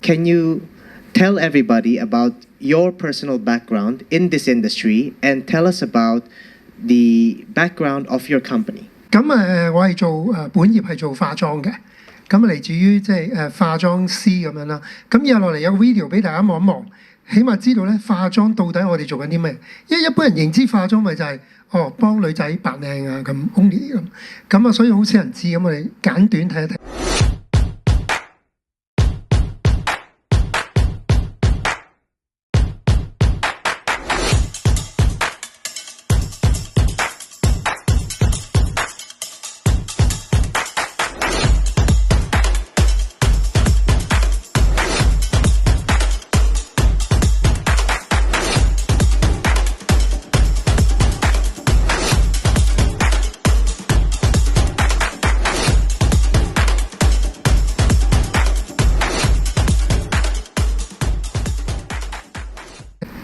Can you tell everybody about your personal background in this industry and tell us about the background of your company? 咁我係做本業係做化妝嘅，咁嚟自於即係化妝師咁樣啦。咁以後落嚟有個 video 俾大家望一望，起碼知道咧化妝到底我哋做緊啲咩。因為一般人認知化妝咪就係幫女仔扮靚啊咁 only 咁啊，所以好少人知。咁我哋簡短睇一睇。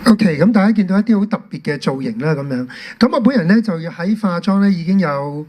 OK， 咁大家見到一啲好特別嘅造型啦，咁樣。咁我本人咧就要喺化妝咧已經有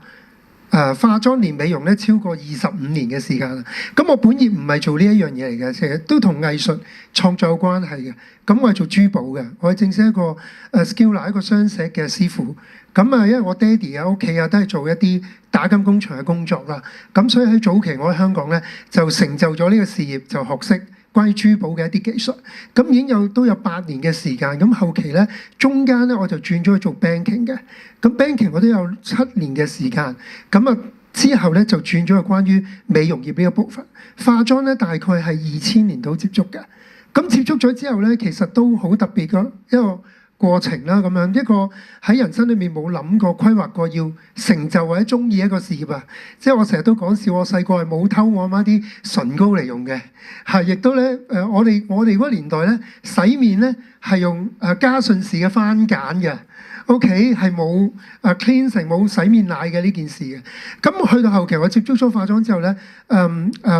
化妝連美容咧超過25年嘅時間啦。咁我本業唔係做呢一樣嘢嚟嘅，其實都同藝術創作有關係嘅。咁我係做珠寶嘅，我係正式一個skiller 一個雙寫嘅師傅。咁因為我爹哋啊屋企啊都係做一啲打金工場嘅工作啦。咁所以喺早期我喺香港咧就成就咗呢個事業，就學識關於珠寶嘅一啲技術，咁已經都有8年嘅時間。咁後期咧，中間咧我就轉咗去做 banking 嘅。咁 banking 我都有7年嘅時間。咁之後咧就轉咗去關於美容業呢個部分。化妝咧大概係2000年度接觸嘅。咁接觸咗之後咧，其實都好特別嘅一個過程啦，咁樣一個喺人生裏面冇諗過、規劃過要成就或者中意一個事業啊！即係我成日都講笑，我細個係冇偷我阿媽啲唇膏嚟用嘅，係亦都咧我哋嗰個年代咧洗面咧係用嘉順氏嘅番梘嘅 ，OK 係冇cleansing 冇洗面奶嘅呢件事嘅。咁去到後期我接觸咗化妝之後咧，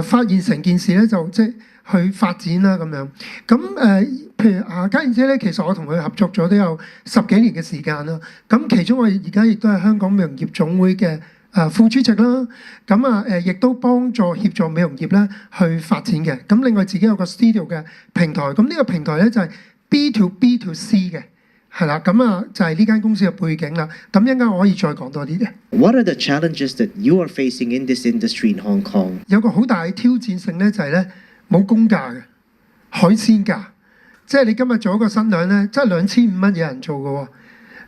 發現成件事咧就即係去發展啦咁樣。咁譬如家燕姐咧，其實我同佢合作咗都有10幾年嘅時間啦。咁其中我而家亦都係香港美容業總會嘅副主席啦。咁亦都幫助協助美容業咧去發展嘅。咁另外自己有個 studio 嘅平台。咁呢個平台咧就係 B to B to C 嘅，係啦。咁就係呢間公司嘅背景啦。咁一陣間我可以再講多啲嘅。What are the challenges that you are facing in this industry in Hong Kong? 有個好大嘅挑戰性咧，就係咧冇工價嘅海鮮價。即係你今日做一個新娘咧，即係2500蚊有人做嘅喎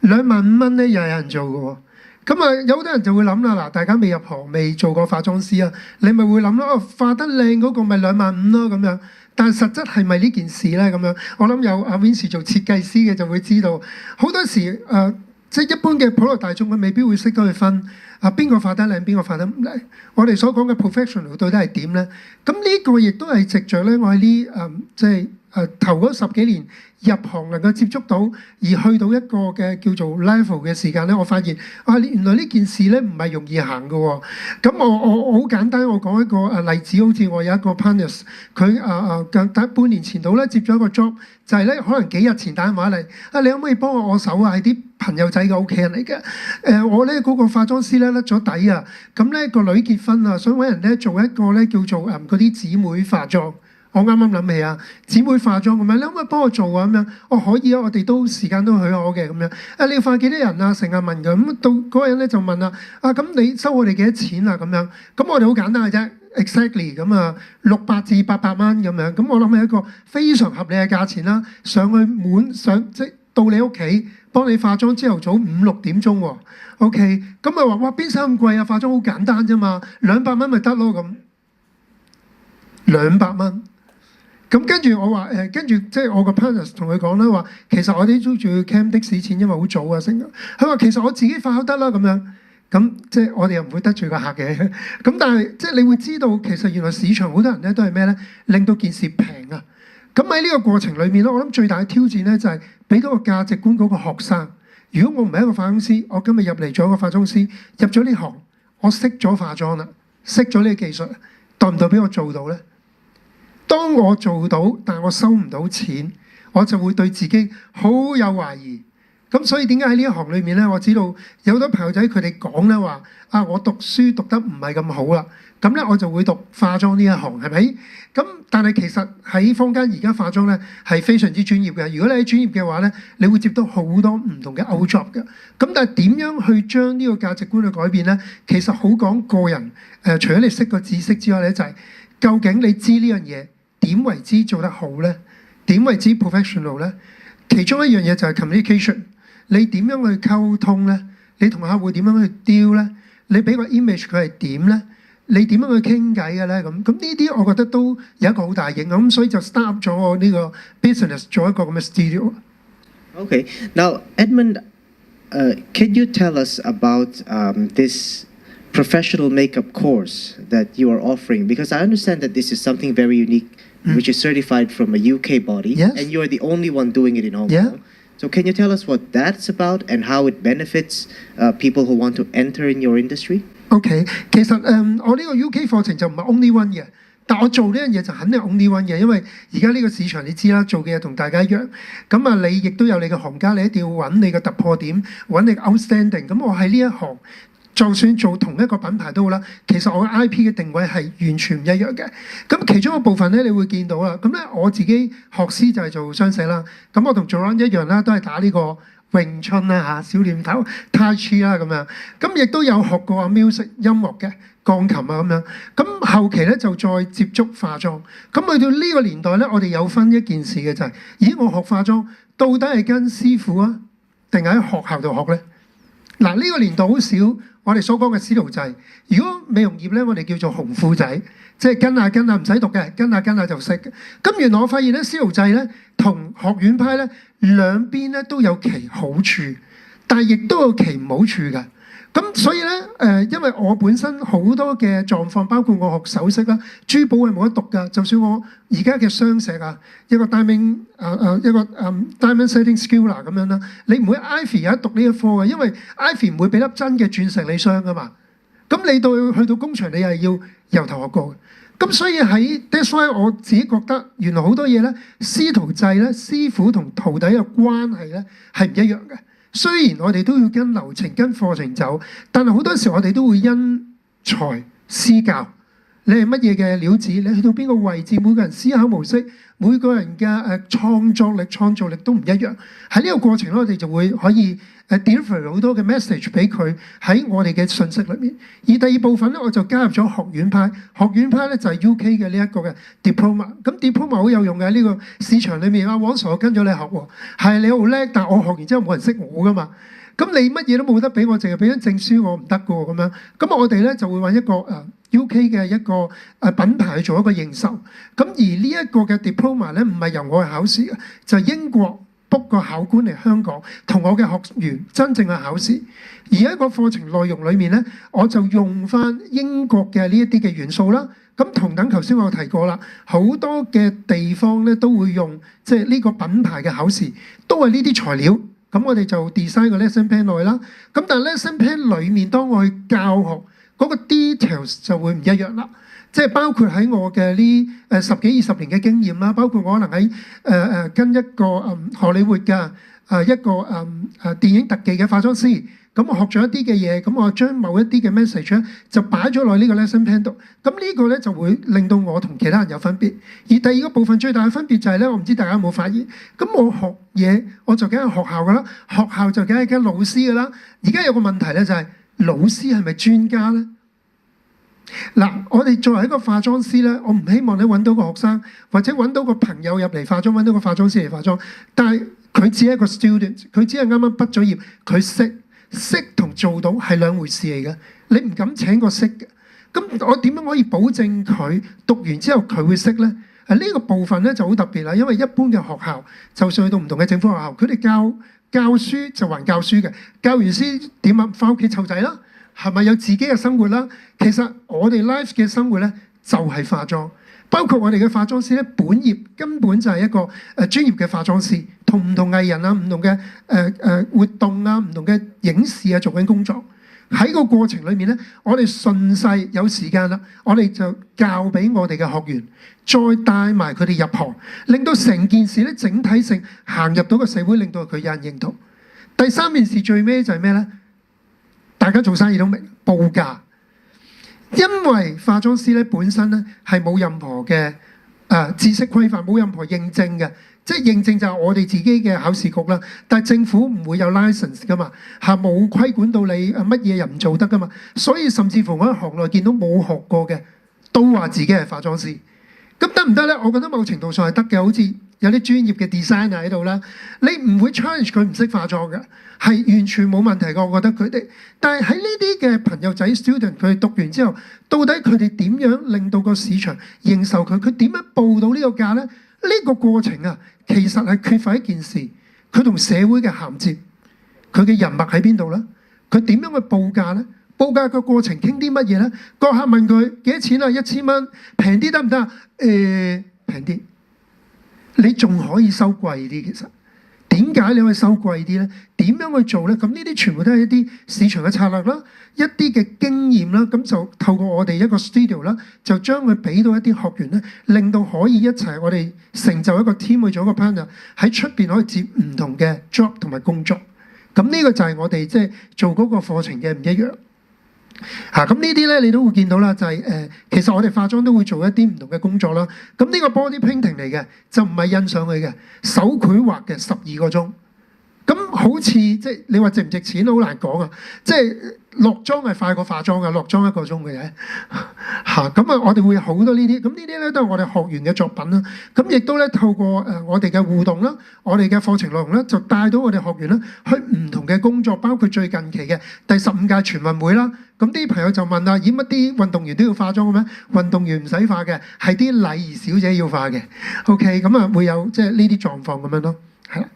，25000蚊咧又有人做嘅喎。咁有好多人就會諗啦，嗱，大家未入行未做過化妝師啊，你咪會諗咯，化得靚嗰個咪25000咯咁樣。但係實質係咪呢件事咧咁樣？我諗有阿 Vincy 做設計師嘅就會知道，好多時即係一般嘅普羅大眾佢未必會識得去分邊個化得靚，邊個化得唔靚。我哋所講嘅 professional 到底係點咧？咁呢個亦都係藉著咧，我喺即係頭嗰10幾年入行能夠接觸到，而去到一個嘅叫做 level 嘅時間咧，我發現原來呢件事咧唔係容易行嘅喎。咁我好簡單，我講一個例子，好似我有一個 partner， 佢半年前度咧接咗一個 job， 就係咧可能幾日前打電話嚟，你可唔可以幫我手啊？係啲朋友仔嘅屋企人嚟嘅。我咧嗰個化妝師咧甩咗底啊，咁咧個女結婚啊，想揾人咧做一個咧叫做嗰啲姊妹化妝。我啱啱諗起啊，姊妹化妝咁樣，你可唔可以幫我做啊？咁樣，可以啊，我哋都時間都許可嘅咁樣。你要化幾多人啊？成日問嘅，咁到嗰個人咧就問啦，咁你收我哋幾多錢啊？咁樣，咁我哋好簡單嘅啫 ，exactly 咁600至800蚊咁樣。咁我諗係一個非常合理嘅價錢啦。上去即到你屋企幫你化妝，朝頭早5、6點鐘喎。OK， 咁話哇邊使咁貴啊？化妝好簡單啫嘛，200蚊咪得咯咁，200蚊。咁跟住我話跟住即係我個 partner 同佢講啦，話其實我哋都仲要 cam 的士錢，因為好早啊成。佢話其實我自己化都得啦咁樣。咁即係我哋又唔會得罪個客嘅。咁但係即係你會知道，其實原來市場好多人咧都係咩咧，令到件事平啊。咁喺呢個過程裏面咧，我諗最大嘅挑戰咧就係俾到個價值觀嗰個學生。如果我唔係一個化妝師，我今日入嚟做一個化妝師，入咗呢行，我識咗化妝啦，識咗呢個技術，代唔代表我做到咧？當我做到，但我收唔到錢，我就會對自己好有懷疑。咁所以點解喺呢一行裏面咧，我知道有好多朋友仔佢哋講咧話我讀書讀得唔係咁好啦。咁咧我就會讀化妝呢一行，係咪？咁但係其實喺坊間而家化妝咧係非常之專業嘅。如果你係專業嘅話咧，你會接到好多唔同嘅 out job 嘅。咁但係點樣去將呢個價值觀去改變咧？其實好講個人。除咗你識個知識之外咧，就係究竟你知呢樣嘢點為之做得好咧？點為之 professional 咧？其中一樣嘢就係 communication。你點樣去溝通咧？你同客戶點樣去 deal 咧？你俾個 image 佢係點咧？你點樣去傾偈嘅咧？咁呢啲我覺得都有一個好大影響，咁所以就 start 咗我呢個 business 做一個咁嘅 studio。Okay, now Edmund, can you tell us about this professional makeup course that you are offering? Because I understand that this is something very unique, which is certified from a UK body, Yes. and you are the only one doing it in Hong Yeah. Kong. So can you tell us what that's about and how it benefits people who want to enter in your industry? OK， 其實我呢個 UK 課程就唔係 only one 嘅，但我做呢樣嘢就肯定 only one 嘅，因為而家呢個市場你知啦，做嘅嘢同大家一樣。咁啊，你亦都有你嘅行家，你一定要揾你嘅突破點，揾你嘅 outstanding。咁我喺呢一行，就算做同一個品牌都好啦，其實我嘅 IP 嘅定位係完全唔一樣嘅。咁其中一個部分咧，你會見到啦。咁咧我自己學師就係做雙寫啦。咁我同 Joanne 一樣啦，都係打呢個詠春啦嚇，小念頭 Tai Chi 啦咁樣。咁亦都有學過music 音樂嘅鋼琴啊咁樣。咁後期咧就再接觸化妝。咁去到呢個年代咧，我哋有分一件事嘅就係、咦，我學化妝到底係跟師傅啊，定係喺學校度學咧？嗱，呢個年代好少我哋所講嘅師徒制。如果美容業咧，我哋叫做紅褲仔，即係跟下唔使讀嘅，跟下就識嘅。咁原來我發現咧，師徒制咧同學院派咧兩邊咧都有其好處，但係亦都有其唔好處嘅。咁所以咧因為我本身好多嘅狀況，包括我學首飾啦、珠寶係冇得讀㗎。就算我而家嘅雙石啊，一個 diamond diamond setting skill 啦咁樣啦，你唔會 Ivy 有得讀呢一科嘅，因為 Ivy 唔會俾粒真嘅鑽石你鑲㗎嘛。咁你去到工場，你係要由頭學過嘅。咁所以喺 that's why 我自己覺得原來好多嘢咧，師徒制咧，師傅同徒弟嘅關係咧係唔一樣嘅。雖然我哋都要跟流程、跟課程走，但係好多時我哋都會因材施教。你係乜嘢嘅料子？你去到邊個位置？每個人思考模式，每個人嘅創造力都唔一樣。喺呢個過程咧，我哋就會可以deliver 好多嘅 message 俾佢喺我哋嘅信息裏面。而第二部分咧，我就加入咗學院派。學院派咧就係 UK 嘅呢一個嘅 diploma。咁 diploma 好有用嘅呢個市場裏面。阿王 Sir 我跟咗你學喎，係你好叻，但係我學完之後冇人識我噶嘛。咁你乜嘢都冇得俾我，淨係俾張證書我唔得噶喎咁樣。咁我哋咧就會揾一個UK 嘅一個品牌去做一個認受。咁而呢一個嘅 diploma 咧唔係由我去考試嘅，就係英國 book 個考官嚟香港同我嘅學員真正去考試。而喺個課程內容裏面咧，我就用翻英國嘅呢一啲嘅元素啦。咁同等頭先我提過啦，好多嘅地方咧都會用即係呢個品牌嘅考試，都係呢啲材料。咁我哋就 design 個 lesson plan 內啦。咁但係 lesson plan 裡面，當我去教學嗰個 details 就會唔一樣啦。即係包括喺我嘅呢10幾20年嘅經驗啦，包括我可能喺跟一個荷里活嘅一個電影特技嘅化妝師。咁我學咗一啲嘅嘢，咁我將某一啲嘅 message 咧就擺咗落呢個 lesson plan 度。咁呢個咧就會令到我同其他人有分別。而第二個部分最大嘅分別就係咧，我唔知大家有冇發現，咁我學嘢我就梗係學校噶啦，學校就梗係跟老師噶啦。而家有個問題咧就係老師係咪專家咧？嗱，我哋作為一個化妝師咧，我唔希望你揾到個學生或者揾到個朋友入嚟化妝，揾到個化妝師嚟化妝，但係佢只係一個 student， 佢只係啱啱畢咗業，佢識同做到係兩回事嚟嘅，你唔敢請個識嘅。咁我點樣可以保證佢讀完之後佢會識咧？呢個部分咧就好特別啦，因為一般嘅學校，就算去到唔同嘅政府學校，佢哋教書就還教書嘅，教完書點啊？翻屋企湊仔啦，係咪有自己嘅生活啦？其實我哋 life 嘅生活咧就係化妝。包括我哋嘅化妝師咧，本業根本就係一個專業嘅化妝師，同唔同藝人啊、唔同嘅活動啊、唔同嘅影視啊做緊工作。喺個過程裏面咧，我哋順勢有時間啦，我哋就教俾我哋嘅學員，再帶埋佢哋入行，令到成件事咧整體性行入到個社會，令到佢有人認同。第三件事最尾就係咩咧？大家做生意都明，報價。因為化妝師咧本身咧係冇任何嘅知識規範，冇任何認證嘅，即係認證就係我哋自己嘅考試局啦。但係政府唔會有 license 噶嘛，係冇規管到你乜嘢人唔做得噶嘛。所以甚至乎我喺行內見到冇學過嘅都話自己係化妝師。咁得唔得咧？我覺得某程度上係得嘅，好似有啲專業嘅 designer 喺度啦，你唔會 challenge 佢唔識化妝嘅，係完全冇問題嘅。我覺得佢哋，但係喺呢啲嘅朋友仔 student 佢哋讀完之後，到底佢哋點樣令到個市場認受佢？佢點樣報到呢個價咧？呢個過程啊，其實係缺乏一件事，佢同社會嘅銜接，佢嘅人脈喺邊度咧？佢點樣去報價咧？報價個過程傾啲乜嘢咧？個客問佢幾多錢啊？1000蚊，平啲得唔得啊？平啲。你仲可以收貴啲，其實點解你可以收貴啲咧？點樣去做咧？咁呢啲全部都係一啲市場嘅策略啦，一啲嘅經驗啦，咁就透過我哋一個 studio 啦，就將佢俾到一啲學員咧，令到可以一齊我哋成就一個 team 去做一個 partner，喺出邊可以接唔同嘅 job 同埋工作。咁呢個就係我哋即係做嗰個課程嘅唔一樣。咁呢啲咧，你都會見到啦，就係其實我哋化妝都會做一啲唔同嘅工作啦。咁呢個 body painting 嚟嘅，就唔係印上去嘅，手繪畫嘅12個鐘。咁好似即係你話值唔值錢好難講啊！即係落妝係快過化妝嘅，落妝1個鐘嘅啫。咁啊，我哋會有好多呢啲，咁呢啲咧都係我哋學員嘅作品啦。咁亦都咧透過我哋嘅互動啦，我哋嘅課程內容咧，就帶到我哋學員咧去唔同嘅工作，包括最近期嘅第15屆全運會啦。咁啲朋友就問啦：咦，乜啲運動員都要化妝嘅咩？運動員唔使化嘅，係啲禮儀小姐要化嘅。OK， 咁啊會有即係呢啲狀況咁樣咯，係啦。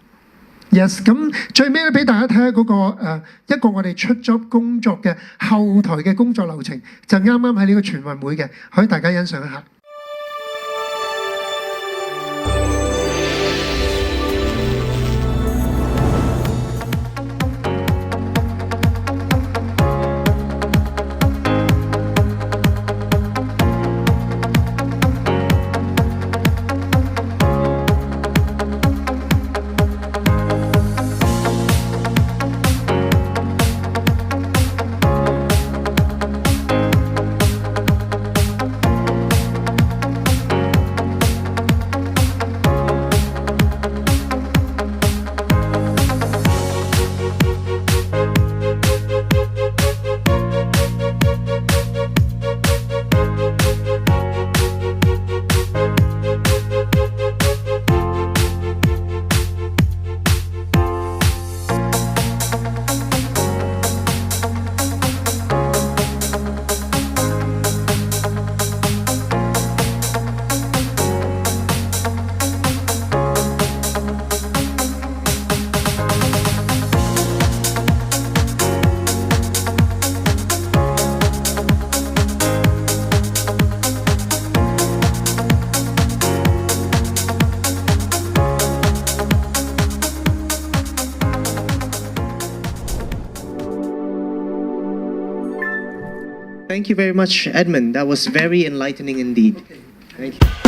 Yes， 咁最尾咧俾大家睇下嗰個一個我哋出咗工作嘅後台嘅工作流程，就啱啱喺呢個全運會嘅，可以大家欣賞一下。Thank you very much, Edmund. That was very enlightening indeed. Thank you.